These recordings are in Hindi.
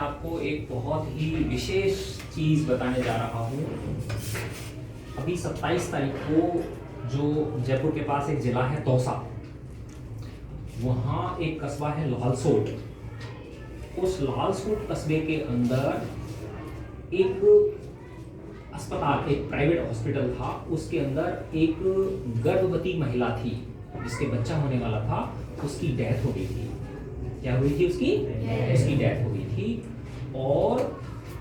आपको एक बहुत ही विशेष चीज़ बताने जा रहा हूँ। अभी 27 तारीख को जो जयपुर के पास एक ज़िला है दौसा, वहाँ एक कस्बा है लालसोट। उस लालसोट कस्बे के अंदर एक अस्पताल, एक प्राइवेट हॉस्पिटल था। उसके अंदर एक गर्भवती महिला थी जिसके बच्चा होने वाला था। उसकी डेथ हो गई थी। क्या हुई थी? उसकी डेथ हो गई थी। और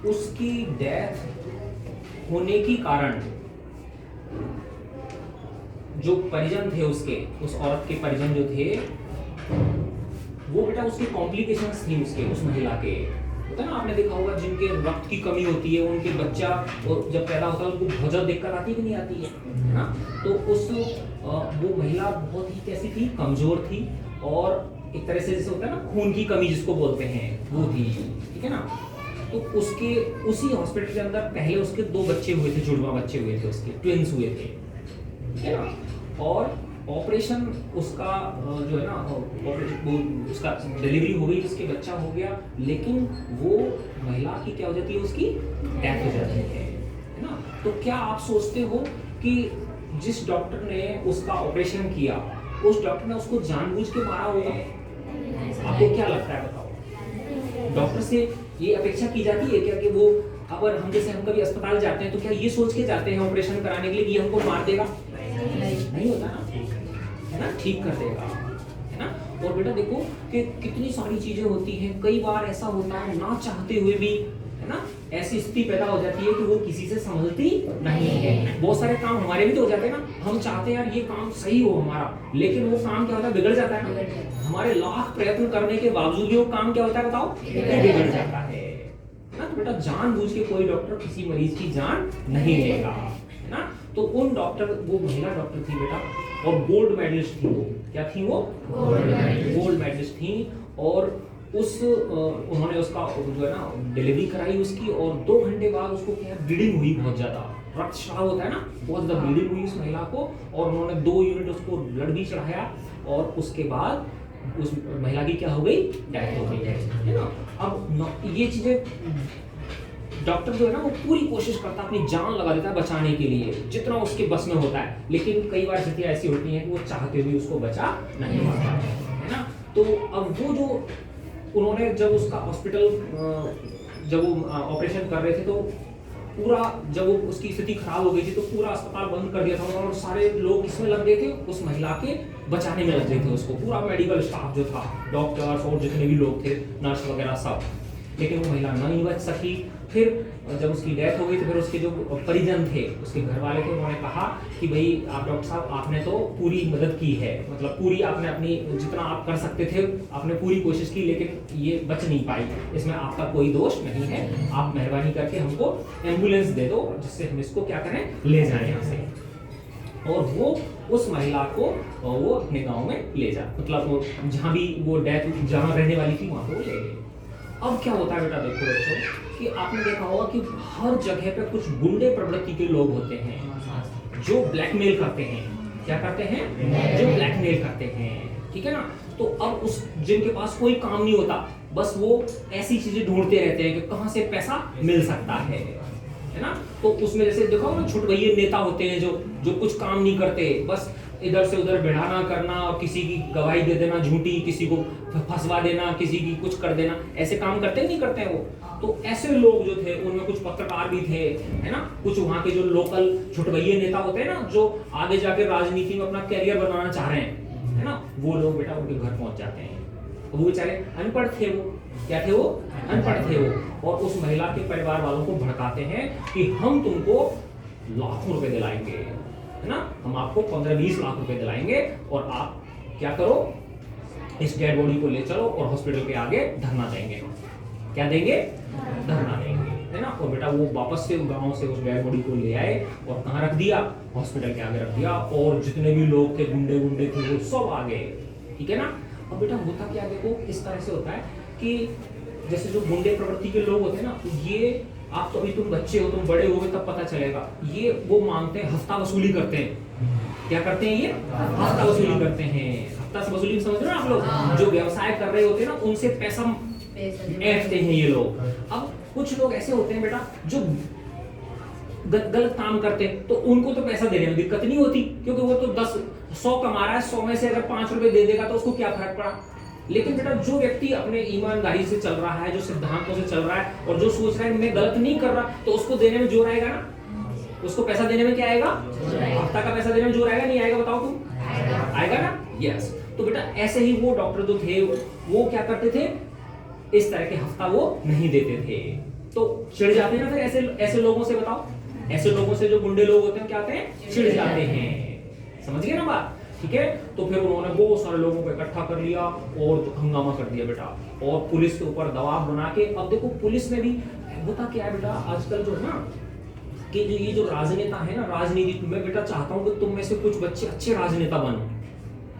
उसकी डेथ होने के कारण जो परिजन थे उसके, उस औरत के परिजन जो थे, वो बेटा उसकी कॉम्प्लिकेशंस थी उसके, उस महिला के। होता है ना, आपने देखा होगा जिनके रक्त की कमी होती है, उनके बच्चा जब पैदा होता है उनको बहुत ज़्यादा दिक्कत आती है कि नहीं आती है ना। तो उस वो महिला बहुत ही कैसी थी, कमजोर थी, और एक तरह से जैसे होता है ना खून की कमी जिसको बोलते हैं, वो थी। ठीक है ना। तो उसके उसी हॉस्पिटल के अंदर पहले उसके 2 बच्चे हुए थे, जुड़वा बच्चे हुए थे, उसके ट्विंस हुए थे। ठीक है ना। और ऑपरेशन उसका जो है ना, ऑपरेशन उसका डिलीवरी हो गई, उसके बच्चा हो गया, लेकिन वो महिला की क्या हो जाती है, उसकी डेथ हो जाती है ना। तो क्या आप सोचते हो कि जिस डॉक्टर ने उसका ऑपरेशन किया, उस डॉक्टर ने उसको जानबूझ के मारा होगा? आपको क्या लगता है, बताओ। डॉक्टर से ये अपेक्षा की जाती है क्या कि वो, अगर हम जैसे हम कभी अस्पताल जाते हैं तो क्या ये सोच के जाते हैं ऑपरेशन कराने के लिए कि ये हमको मार देगा? नहीं होता ना, है ना, ठीक कर देगा, है ना। और बेटा देखो कि कितनी सारी चीजें होती हैं। कई बार ऐसा होता है ना चाहते हुए भी, है ना, ऐसी स्थिति पैदा हो जाती है कि वो किसी से संभलती नहीं है। बहुत सारे काम हमारे भी तो हो जाते हैं ना, हम चाहते हैं यार ये काम सही हो हमारा, लेकिन वो काम क्या होता है, बिगड़ जाता है। हमारे लाख प्रयत्न करने के बावजूद भी वो काम क्या होता है, बताओ, बिगड़ जाता है ना। तो बेटा जानबूझ के कोई डॉक्टर किसी मरीज की जान नहीं लेगा, है ना। तो उन डॉक्टर, वो महिला डॉक्टर थी बेटा, और गोल्ड मेडलिस्ट थी वो। क्या थी वो? गोल्ड मेडलिस्ट थी। और उन्होंने उसका जो है ना डिलीवरी कराई उसकी, और 2 घंटे बाद उसको क्या ब्लीडिंग हुई, बहुत ज्यादा रक्तस्राव होता है ना, बहुत ज्यादा ब्लीडिंग हुई उस महिला को। और उन्होंने 2 यूनिट उसको ब्लड भी चढ़ाया, और उसके बाद उस महिला की क्या हो गई, डेथ हो गई, है ना। अब ये चीजें डॉक्टर जो है ना वो पूरी कोशिश करता है, अपनी जान लगा देता है बचाने के लिए, जितना उसके बस में होता है। लेकिन कई बार स्थितियां ऐसी होती हैं कि वो चाहते हुए उसको बचा नहीं पाता है ना। तो अब वो जो उन्होंने जब उसका हॉस्पिटल, जब वो ऑपरेशन कर रहे थे, तो पूरा जब वो उसकी स्थिति खराब हो गई थी तो पूरा अस्पताल बंद कर दिया था, और सारे लोग इसमें लग गए थे, उस महिला के बचाने में लग गए थे उसको। पूरा मेडिकल स्टाफ जो था, डॉक्टर्स और जितने भी लोग थे, नर्स वगैरह सब। लेकिन वो महिला नहीं बच सकी। फिर जब उसकी डेथ हो गई तो फिर उसके जो परिजन थे, उसके घर वाले थे, उन्होंने कहा कि भाई आप डॉक्टर साहब, आपने तो पूरी मदद की है, मतलब पूरी आपने अपनी जितना आप कर सकते थे आपने पूरी कोशिश की, लेकिन ये बच नहीं पाई, इसमें आपका कोई दोष नहीं है। आप मेहरबानी करके हमको एम्बुलेंस दे दो जिससे हम इसको क्या करें, ले जाएं यहाँ से। और वो उस महिला को वो अपने गाँव में ले जा, मतलब जहाँ भी वो डेथ, जहाँ रहने वाली थी वहाँ को ले गए। अब क्या होता है बेटा, देखो बच्चों कि आपने देखा होगा कि हर जगह पे कुछ गुंडे प्रवृत्ति के लोग होते हैं जो ब्लैकमेल करते हैं। क्या करते हैं? जो ब्लैकमेल करते हैं। ठीक है ना। तो अब उस जिनके पास कोई काम नहीं होता, बस वो ऐसी चीजें ढूंढते रहते हैं कि कहां से पैसा मिल सकता है ना। तो उसमें जैसे देखो ना, छुटभइये नेता होते हैं जो कुछ काम नहीं करते, बस इधर से उधर बढ़ाना करना, और किसी की गवाही दे देना झूठी, किसी को फंसवा देना, किसी की कुछ कर देना, ऐसे काम करते नहीं करते हैं वो। तो ऐसे लोग जो थे, उनमें कुछ पत्रकार भी थे, है ना, कुछ वहाँ के जो लोकल छुटभइये नेता होते हैं ना, जो आगे जाके राजनीति में अपना कैरियर बनाना चाह रहे हैं, है ना, वो लोग बेटा उनके घर पहुंच जाते हैं। वो बेचारे अनपढ़ थे, वो क्या थे, वो अनपढ़ थे वो, और उस महिला के परिवार वालों को भड़काते हैं कि हम तुमको लाखों रुपए दिलाएंगे, है ना, हम आपको 15-20 लाख रुपए दिलाएंगे, और आप क्या करो, इस डेड बॉडी को ले चलो और हॉस्पिटल के आगे धरना देंगे। क्या देंगे? धरना देंगे, है ना। और बेटा वो वापस से गांव से उस डेड बॉडी को ले आए और कहाँ रख दिया, हॉस्पिटल के आगे रख दिया, और जितने भी लोग थे, गुंडे थे, वो सब आ गए। ठीक है ना। अब बेटा होता क्या, देखो इस तरह से होता है कि जैसे जो गुंडे प्रवृत्ति के लोग होते हैं ना, ये आप तो अभी तुम बच्चे हो, तुम बड़े होगे तब पता चलेगा, ये वो मांगते हैं, हफ्ता वसूली करते हैं। क्या करते हैं? ये हफ्ता वसूली करते हैं। हफ्ता वसूली समझ रहे हो आप लोग? जो व्यवसाय कर रहे होते हैं ना, उनसे पैसा ऐंठते हैं ये लोग। अब कुछ लोग ऐसे होते हैं बेटा जो गलत काम करते हैं, तो उनको तो पैसा देने में दिक्कत नहीं होती, क्योंकि वो तो 100 कमा रहा है, 100 में से अगर 5 रुपए दे देगा तो उसको क्या फर्क पड़ा। लेकिन बेटा जो व्यक्ति अपने ईमानदारी से चल रहा है, जो सिद्धांतों से चल रहा है और जो सोच रहा है मैं गलत नहीं कर रहा, तो उसको देने में जोर आएगा ना। उसको पैसा देने में क्या आएगा, हफ्ता का पैसा देने में जोर आएगा नहीं आएगा, बताओ तुम, आएगा ना। यस, तो बेटा ऐसे ही वो डॉक्टर जो थे वो क्या करते थे, इस तरह के हफ्ता वो नहीं देते थे, तो चिढ़ जाते हैं ना फिर ऐसे लोगों से। बताओ, ऐसे लोगों से जो गुंडे लोग होते हैं क्या आते हैं, चिढ़ जाते हैं। समझ गए ना बात, ठीक है। तो फिर उन्होंने बहुत सारे लोगों को इकट्ठा कर लिया और हंगामा कर दिया बेटा, और पुलिस के ऊपर दबाव बना के। अब देखो पुलिस में भी होता क्या है बेटा, आजकल जो है ना कि ये जो राजनेता है ना, राजनीति में बेटा चाहता हूं कि तुम में से कुछ बच्चे अच्छे राजनेता बनो।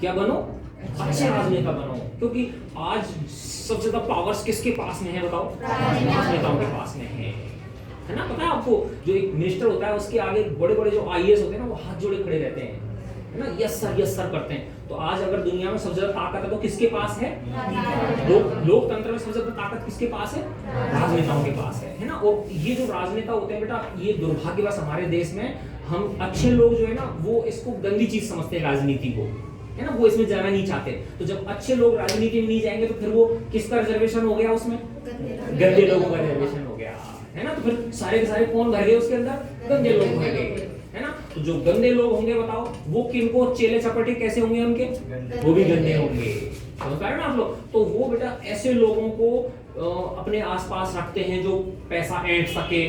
क्या बनो, अच्छे राजनेता बनो, क्योंकि आज सबसे ज्यादा पावर्स किसके पास में है बताओ, राजनेताओं के पास में है ना। पता है आपको, जो एक मिनिस्टर होता है उसके आगे बड़े बड़े जो आईएएस होते हैं ना, वो हाथ जोड़े खड़े रहते हैं, है ना, यस सर करते हैं। तो आज अगर दुनिया में सबसे ज्यादा ताकत है तो किसके पास है, लोकतंत्र में सबसे ज्यादा ताकत किसके पास है, राजनेताओं के पास है ना। और ये जो राजनेता होते हैं बेटा, ये दुर्भाग्यवश हमारे देश में हम अच्छे लोग जो है ना, वो इसको गंदी चीज समझते हैं राजनीति को, है ना, वो इसमें जाना नहीं चाहते। तो जब अच्छे लोग राजनीति में नहीं जाएंगे तो फिर वो किसका रिजर्वेशन हो गया, उसमें गंदे लोगों का रिजर्वेशन हो गया, है ना। तो फिर सारे के सारे कौन भर गए उसके अंदर, गंदे लोग भर गए, है ना। तो जो गंदे लोग होंगे बताओ, वो किनको चेले चपटे कैसे होंगे उनके, वो भी गंदे होंगे, समझ पा रहे ना आप लोग। तो वो बेटा ऐसे लोगों को अपने आसपास रखते हैं जो पैसा ऐंठ सके,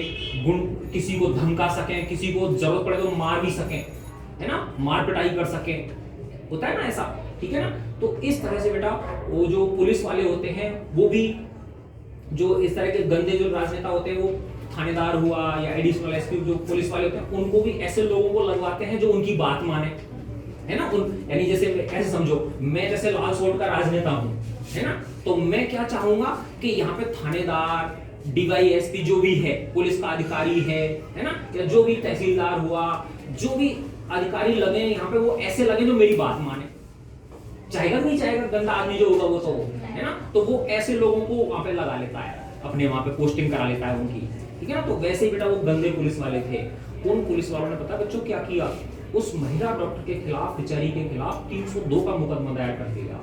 किसी को धमका सके, किसी को जरूरत पड़े तो मार भी सके, है ना, मार पिटाई कर सके, होता है ना ऐसा, ठीक है ना। तो इस तरह से बेटा वो जो पुलिस वाले होते हैं, वो भी जो इस तरह के गंदे जो राजनेता होते हैं, वो थानेदार हुआ या एडिशनल एसपी जो पुलिस वाले होते हैं, उनको भी ऐसे लोगों को लगवाते हैं जो उनकी बात माने, है ना। यानी जैसे ऐसे समझो, मैं जैसे लाल सोट का राजनेता हूं, है ना, तो मैं क्या चाहूंगा कि यहाँ पे थानेदार, डीवाईएसपी जो भी है, पुलिस का अधिकारी है ना, या जो भी तहसीलदार हुआ, जो भी अधिकारी लगे यहाँ पे, वो ऐसे लगे जो मेरी बात माने। चाहेगा नहीं चाहेगा, गंदा आदमी जो होगा वो तो, है ना। तो वो ऐसे लोगों को वहां पे लगा लेता है, अपने वहां पे पोस्टिंग करा लेता है उनकी, ठीक है ना। तो वैसे ही बेटा वो गंदे पुलिस वाले थे। उन पुलिस वालों ने पता बच्चों क्या किया, उस महिला डॉक्टर के खिलाफ, बेचारी के खिलाफ 302 का मुकदमा दायर कर दिया,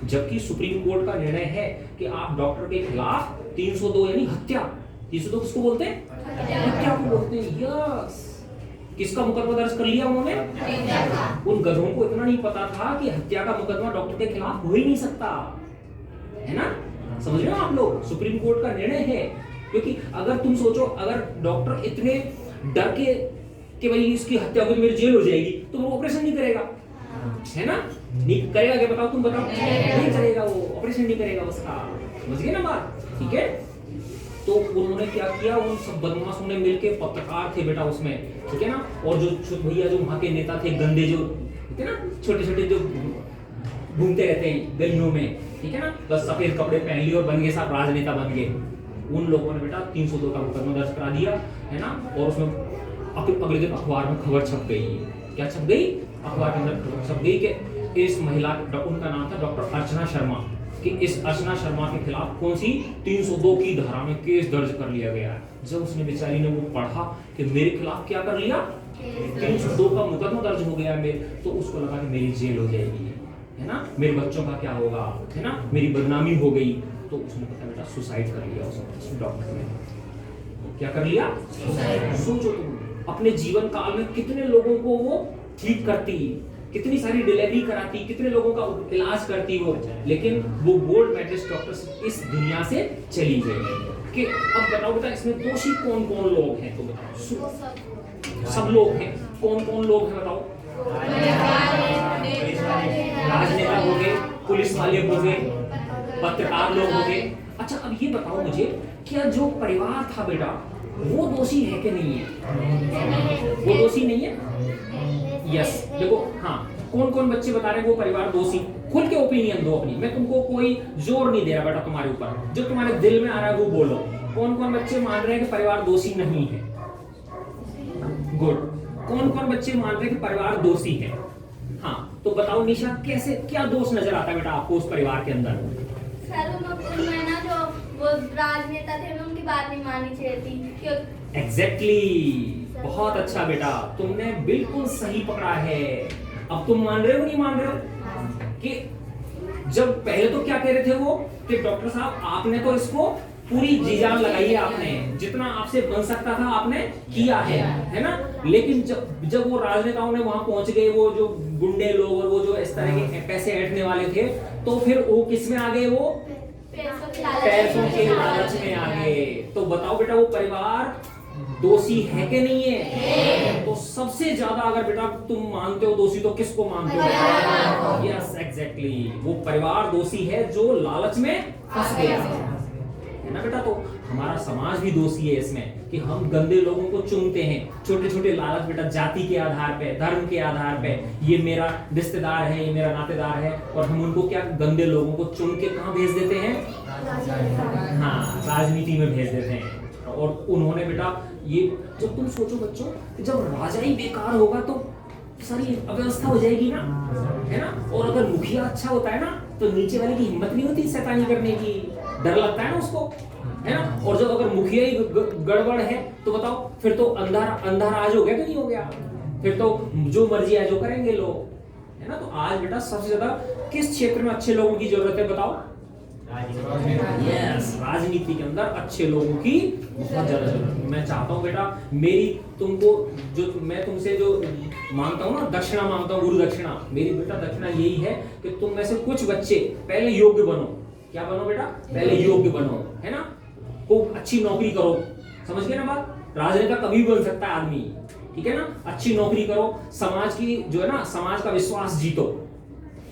जबकि सुप्रीम कोर्ट का निर्णय है कि आप डॉक्टर के खिलाफ 302 यानी हत्या, 302 किसको बोलते हैं, हत्या को बोलते हैं। यस, किसका मुकदमा दर्ज कर लिया उन्होंने, उन गधों को इतना नहीं पता था कि हत्या का मुकदमा डॉक्टर के खिलाफ हो ही नहीं सकता, है ना। समझ रहे हो आप लोग, सुप्रीम कोर्ट का निर्णय है। क्योंकि अगर तुम सोचो, अगर डॉक्टर इतने डर के भाई इसकी हत्या हो तो मेरी जेल हो जाएगी, तो वो ऑपरेशन नहीं करेगा, है ना, नहीं करेगा। क्या बताओ, तुम बताओ, नहीं करेगा, वो ऑपरेशन नहीं करेगा उसका, समझ गए ना बात, ठीक है। तो उन्होंने क्या किया, उन सब बदमाशों ने मिलके, पत्रकार थे बेटा उसमें, ठीक है ना, और जो भैया जो वहां के नेता थे, गंदे जो थे ना, छोटे छोटे जो घूमते रहते हैं गलियों में, ठीक है ना, बस सफेद कपड़े पहन लिए और बन गए साहब राजनेता बन गए। उन लोगों ने बेटा 302 का मुकदमा दर्ज करा दिया, है ना। और उसमें अगले दिन अखबार में खबर छप गई। क्या छप गई, अखबार के अंदर छप गई कि इस महिला, उनका नाम था डॉक्टर अर्चना शर्मा, कि इस अर्चना शर्मा के खिलाफ कौन सी 302 की धारा में केस दर्ज कर लिया गया है। जब उसने बेचारी ने वो पढ़ा कि मेरे खिलाफ क्या कर लिया, 302 का मुकदमा दर्ज हो गया मेरे, तो उसको लगा कि मेरी जेल हो जाएगी, है ना, मेरे बच्चों का क्या होगा, है ना, मेरी बदनामी हो गई। तो उसने पता बेटा सुसाइड कर लिया, उसने डॉक्टर ने क्या कर लिया, सोचो तुम, अपने जीवन काल में कितने लोगों को वो ठीक करती, कितनी सारी डिलीवरी कराती, कितने लोगों का इलाज करती वो, लेकिन वो गोल्ड मेडलिस्ट डॉक्टर इस दुनिया से चली गई। कि अब बताओ बेटा, इसमें दोषी कौन कौन लोग हैं, तो बताओ, सब लोग हैं। कौन कौन लोग हैं बताओ, राजनेता हो गए, पुलिस वाले हो गए, पत्रकार लोग हो गए। अच्छा अब ये बताओ मुझे, क्या जो परिवार था बेटा वो दोषी है कि नहीं है, वो दोषी नहीं है। यस, देखो हाँ, कौन कौन बच्चे बता रहे हैं वो परिवार दोषी, खुल के ओपिनियन दो अपनी, मैं तुमको कोई जोर नहीं दे रहा बेटा तुम्हारे ऊपर, जो तुम्हारे दिल में आ रहा है वो बोलो। कौन कौन बच्चे मान रहे हैं कि परिवार दोषी नहीं है, गुड। कौन कौन बच्चे मान रहे हैं कि परिवार दोषी है, हाँ तो बताओ निशा, कैसे क्या दोष नजर आता है बेटा आपको उस परिवार के अंदर। सर उनमें ना जो वो राजनेता थे, हमें उनकी बात नहीं माननी चाहिए थी क्यों? एग्जैक्टली बहुत अच्छा बेटा, तुमने बिल्कुल सही पकड़ा है। अब तुम मान रहे हो नहीं मान रहे हो कि जब पहले तो क्या कह रहे थे वो कि डॉक्टर साहब आपने तो इसको पूरी जी जान लगाई है, आपने जितना आपसे बन सकता था आपने किया है ना। लेकिन जब वो राजनेताओं ने वहां पहुंच गए, वो जो गुंडे लोग और वो जो इस तरह के पैसे ऐंठने वाले थे, तो फिर वो किस में आ गए? वो पैसों के लालच में आ गए। तो बताओ बेटा वो परिवार दोषी है कि नहीं है? तो सबसे ज्यादा अगर बेटा तुम मानते हो दोषी तो किसको मानते हो? यस एग्जैक्टली, वो परिवार दोषी है जो लालच में फंस गया है ना बेटा। तो हमारा समाज भी दोषी है इसमें कि हम गंदे लोगों को चुनते हैं, छोटे छोटे लालच बेटा, जाति के आधार पे, धर्म के आधार पे, ये मेरा रिश्तेदार है, ये मेरा नातेदार है, और हम उनको क्या गंदे लोगों को चुन के कहाँ भेज देते हैं? हाँ, राजनीति में भेज देते हैं। और उन्होंने बेटा ये, जब तुम सोचो बच्चों, जब राजा ही बेकार होगा तो सारी अव्यवस्था हो जाएगी ना, है ना। और अगर मुखिया अच्छा होता है ना तो नीचे वाले की हिम्मत नहीं होती शैतानी करने की, डर लगता है ना उसको, है ना। और जब अगर मुखिया ही गड़बड़ है तो बताओ फिर तो अंधा राज हो गया कि नहीं हो गया? फिर तो जो मर्जी है जो करेंगे लोग, है ना। तो आज बेटा सबसे ज्यादा किस क्षेत्र में अच्छे लोगों की जरूरत है बताओ? यस, राजनीति के अंदर अच्छे लोगों की बहुत ज्यादा जरूरत है। मैं चाहता हूँ बेटा मेरी तुमको जो मैं तुमसे जो मांगता हूँ ना, दक्षिणा मांगता हूँ, गुरु दक्षिणा, मेरी बेटा दक्षिणा यही है कि तुम में से कुछ बच्चे पहले योग्य बनो। क्या बनो बेटा? पहले योग्य बनो, है ना। खूब अच्छी नौकरी करो, समझ गए ना बात। राजनेता कभी भी बन सकता है आदमी, ठीक है ना। अच्छी नौकरी करो, समाज की जो है ना, समाज का विश्वास जीतो,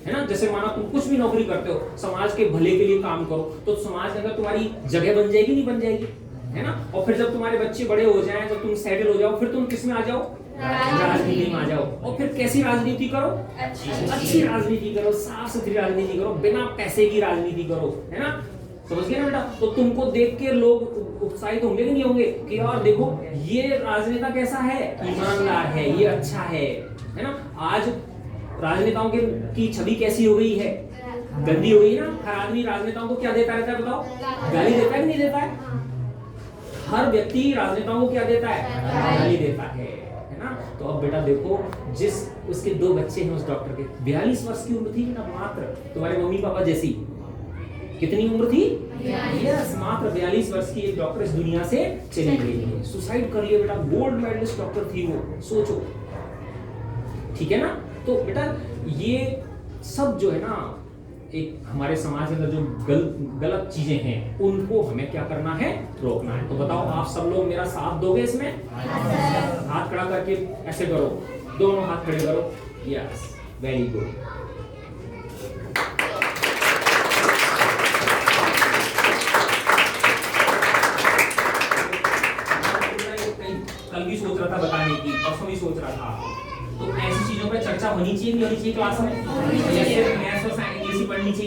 है ना। जैसे माना तुम कुछ भी नौकरी करते हो, समाज के भले के लिए काम करो, तो समाज के अंदर तुम्हारी जगह बन जाएगी नहीं बन जाएगी, है ना। और फिर जब तुम्हारे बच्चे बड़े हो जाएं, जब तुम सेटल हो जाओ, फिर तुम किस में आ जाओ? राजनीति में आ जाओ। और फिर कैसी राजनीति करो? अच्छी राजनीति करो, साफ सुथरी राजनीति करो, बिना पैसे की राजनीति करो, है ना। समझ गए ना बेटा। तो तुमको देख के लोग उत्साहित होंगे कि नहीं होंगे कि यार देखो ये राजनेता कैसा है, ईमानदार है, ये अच्छा है ना। आज राजनेताओं की छवि कैसी हो गई है? गंदी हो गई ना। हर आदमी राजनेताओं को क्या देता रहता है बताओ? गाली देता है कि नहीं देता है? हर व्यक्ति राजनेताओं को क्या देता है? गाली देता है ना। तो अब बेटा देखो, जिस उसके 2 बच्चे हैं उस डॉक्टर के, 42 वर्ष की उम्र थी ना मात्र, तुम्हारे मम्मी पापा जैसी। कितनी उम्र थी? यस, मात्र 42 वर्ष की एक डॉक्टर इस दुनिया से चली गई, सुसाइड कर लिया बेटा। गोल्ड मेडलिस्ट डॉक्टर थी वो, सोचो, ठीक है ना। तो बेटा ये सब जो है ना, एक हमारे समाज के अंदर जो गलत चीजें हैं उनको हमें क्या करना है? रोकना है। तो बताओ आप सब लोग मेरा साथ दोगे इसमें? हाथ खड़ा करके ऐसे करो, दोनों हाथ खड़े करो। Yes, very good. कल भी सोच रहा था बताने की, परसों भी सोच रहा था। तो ऐसी चीजों पर चर्चा होनी चाहिए नहीं होनी चाहिए क्लास में? या सिर्फ मैथ्स और साइंस इंग्लिश ही पढ़नी चाहिए?